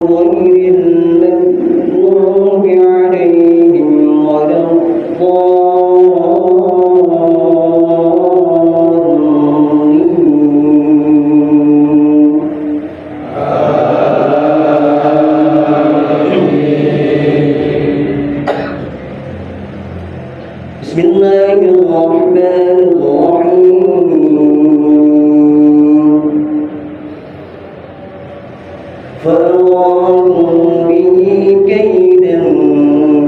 غير المغضوب عليهم ولا الضالين. بسم الله الرحمن الرحيم. فأرادوا به كيدا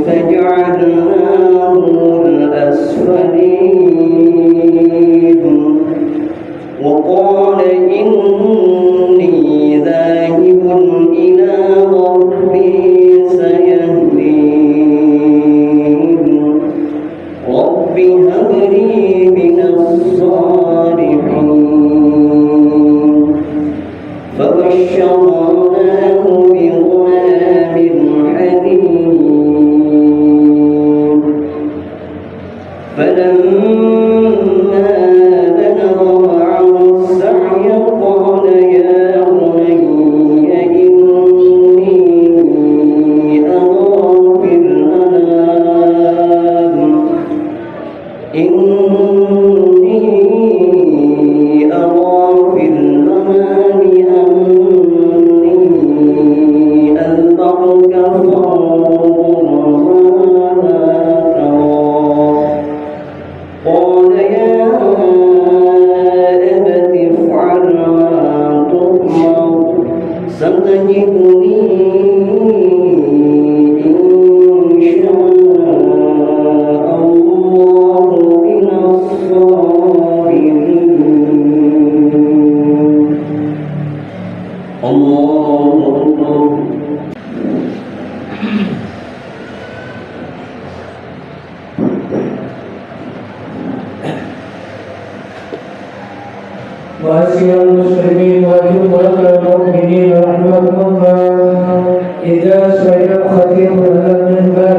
فجعلناهم الأسفلين وقال إني ذاهب إلى ربي سيهدين رب هب لي من الصالحين فبشرناه بغلام حليم فلما بلغ معه السعي قال يا بني إني أرى في المنام أني أذبحك فانظر ماذا ترى قال يا أبت افعل ما تؤمر ستجدني إن شاء الله من الصابرين. الله أكبر. معاشر المسلمين وجمهور المؤمنين رحمكم الله، إذا سمع الخطيب هذا المنبر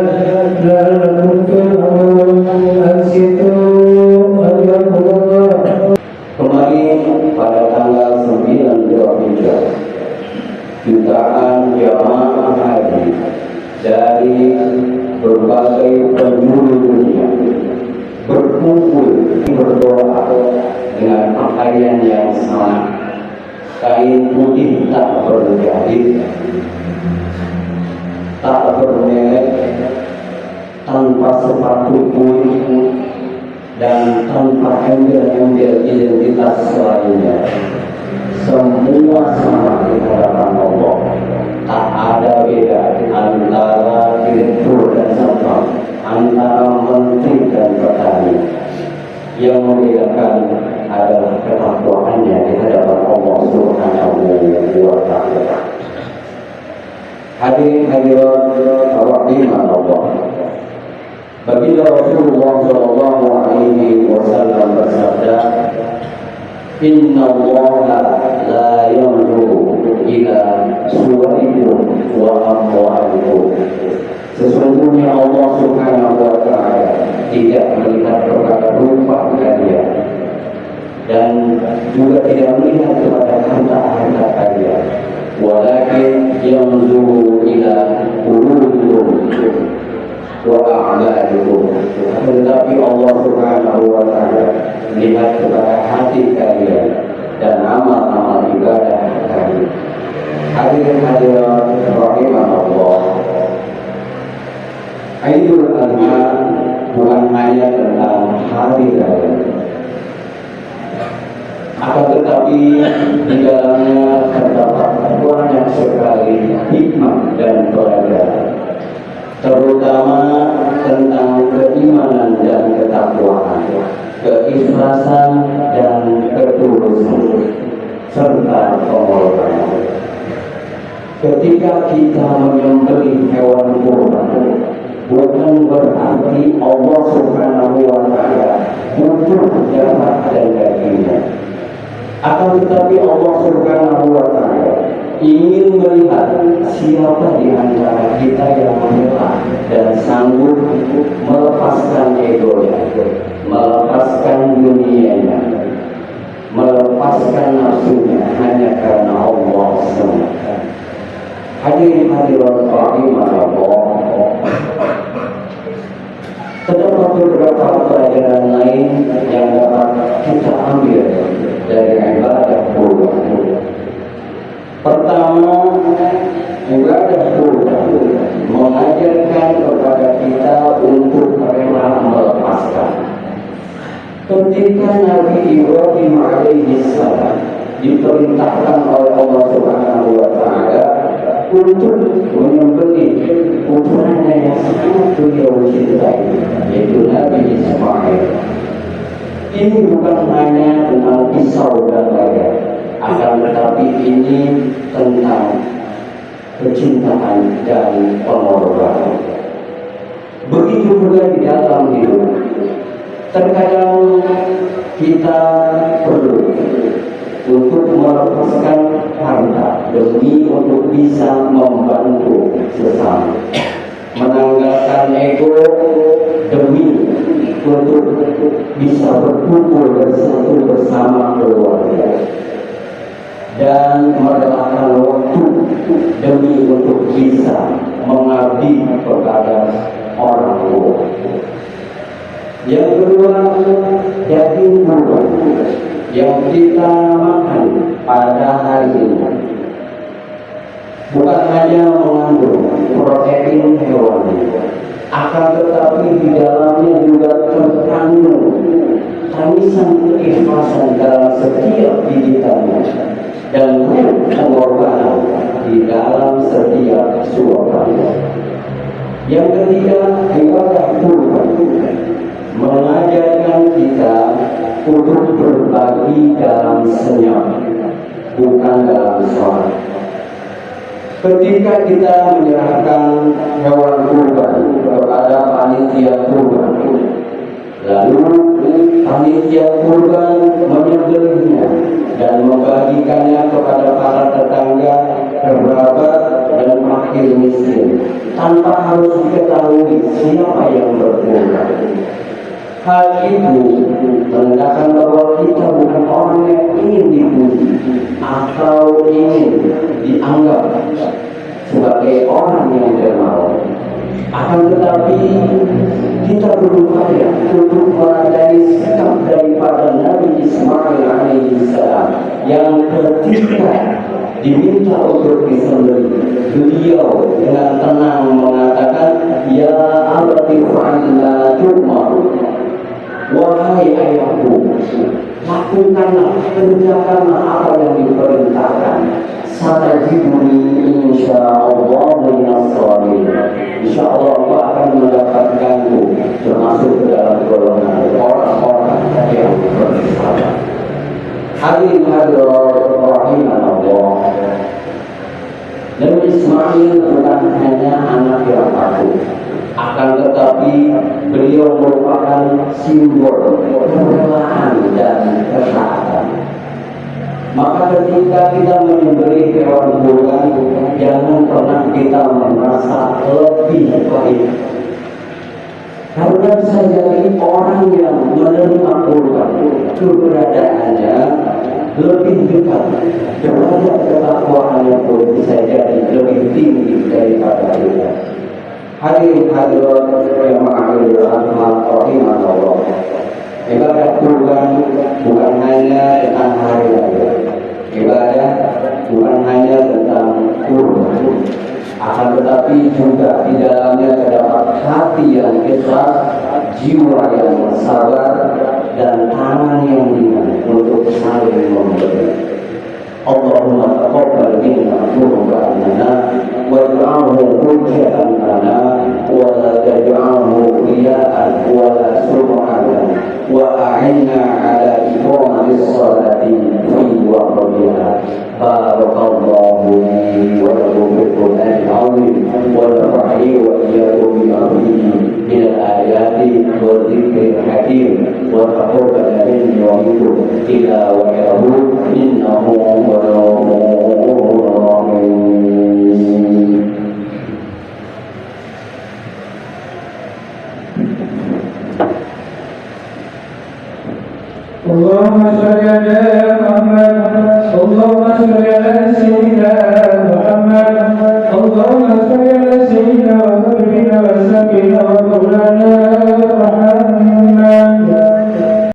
لعلكم ترحمون أنصتوا أجركم الله. Kemarin pada tanggal 9 Dzulhijjah, jutaan jamaah haji dari berbagai penjuru dunia berkumpul berdoa dengan pakaian yang sama, kain putih tak berjahit, tak bermerek, tanpa sepatu pun, dan tanpa embel-embel identitas lainnya. Semua sama di hadapan Allah. Tak ada beda antara direktur dan satpam, antara menteri dan petani. Yang membedakan adalah ketakwaannya di hadapan Allah Subhanahu wa Ta'ala. Hadirin hadirat rahiman Allah. Baginda Rasulullah sallallahu alaihi wasallam bersabda, "Inna Allaha la yanzuru ila suwarikum wa amwalikum." Sesungguhnya Allah Subhanahu wa Ta'ala tidak melihat kepada rupa kalian dan juga tidak melihat kepada harta-harta kalian, walakin yanzuru ila qulubikum wa a'malikum. Tetapi Allah Subhanahu wa Ta'ala melihat kepada hati kalian dan amal-amal ibadah kalian. Hadirin hadirat rahimanallah, Idul Adha bukan hanya tentang hari raya, akan tetapi di dalamnya terdapat banyak sekali hikmah dan pelajaran, terutama tentang keimanan dan ketakwaan, keikhlasan dan ketulusan, serta pengorbanan. Ketika kita menyembelih hewan kurban, bukan berarti Allah Subhanahu wa Ta'ala butuh darah dan dagingnya. Akan tetapi Allah Subhanahu wa Ta'ala ingin melihat siapa di antara kita yang mengalah dan sanggup melepaskan egonya, melepaskan dunianya, melepaskan nafsunya hanya karena Allah semata. Hadirin hadirat rahimakumullah. Terdapat beberapa pelajaran lain yang dapat kita ambil dari ibadah kurban. Pertama, ibadah kurban mengajarkan kepada kita untuk rela melepaskan. Ketika Nabi Ibrahim alaihissalam diperintahkan oleh Allah Subhanahu wa taala untuk menyembelih putranya yang sangat beliau cintai, yaitu Nabi Ismail. Ini bukan hanya tentang pisau dan layar, akan tetapi ini tentang kecintaan dan pengorbanan. Begitu juga di dalam hidup. Terkadang kita perlu untuk melepaskan harta demi untuk bisa membantu sesama, menanggalkan ego demi untuk bisa berkumpul bersatu bersama keluarga, dan merelakan waktu demi untuk bisa mengabdi kepada orang tua. Yang kedua, daging kurban yang kita makan pada hari ini bukan hanya mengandung protein hewani, akan tetapi di dalamnya juga terkandung tangisan keikhlasan dalam setiap gigitannya dan pengorbanan di dalam setiap suapannya. Yang ketiga, ibadah kurban mengajarkan kita untuk berbagi dalam senyap, bukan dalam sholat. Ketika kita menyerahkan hewan kurban kepada panitia kurban, lalu panitia kurban menyembelihnya dan membagikannya kepada para tetangga, kerabat, dan fakir miskin, tanpa harus diketahui siapa yang berkurban. Hal itu menandakan bahwa kita bukan orang yang ingin dipuji atau ingin dianggap sebagai orang yang dermawan. Akan tetapi kita berupaya untuk meladani sikap daripada Nabi Ismail alaihissalam yang ketika diminta untuk disembelih, beliau dengan tenang mengatakan, "Ya abati fa'alna tu'mar." Wahai ayahku, lakukanlah, kerjakanlah apa yang diperintahkan. Satajiduni insyaallah minas shalihin. Insyaallah Allah akan mendapatkanku termasuk ke dalam golongan orang-orang yang bersabar. Hadirin hadirat rahimanallah. Nabi Ismail bukan hanya anak yang patuh, akan tetapi beliau merupakan simbol kerelaan dan ketaatan. Maka ketika kita menyembelih hewan kurban, jangan pernah kita merasa lebih baik. Karena bisa jadi orang yang menerima kurban, keberadaannya lebih dekat, derajat ketakwaannya pun bisa jadi lebih tinggi daripada kita. Hadirin hadirat yang ma'akhirul rahimanallah. Ibadah kurban bukan hanya tentang hari raya. Ibadah bukan hanya tentang kurban, akan tetapi juga di dalamnya terdapat hati yang ikhlas, jiwa yang sabar, dan tangan yang ringan untuk saling memberi. Allahumma taqabbal minna qurbanana waj'alhu hujjatan lana wa la taj'alhu riya'an wa la sum'atan wa a'inna 'ala iqamatis sholati fi waqtiha. Barakallahu li wa lakum fil Qur'anil 'azim wa nafa'ani wa iyyakum bima fihi min al-ayati wa dhikril hakim wa taqabbal minni wa minkum tilawatahu innahu اللهم صل على محمد اللهم صل على سيدنا محمد الرحمن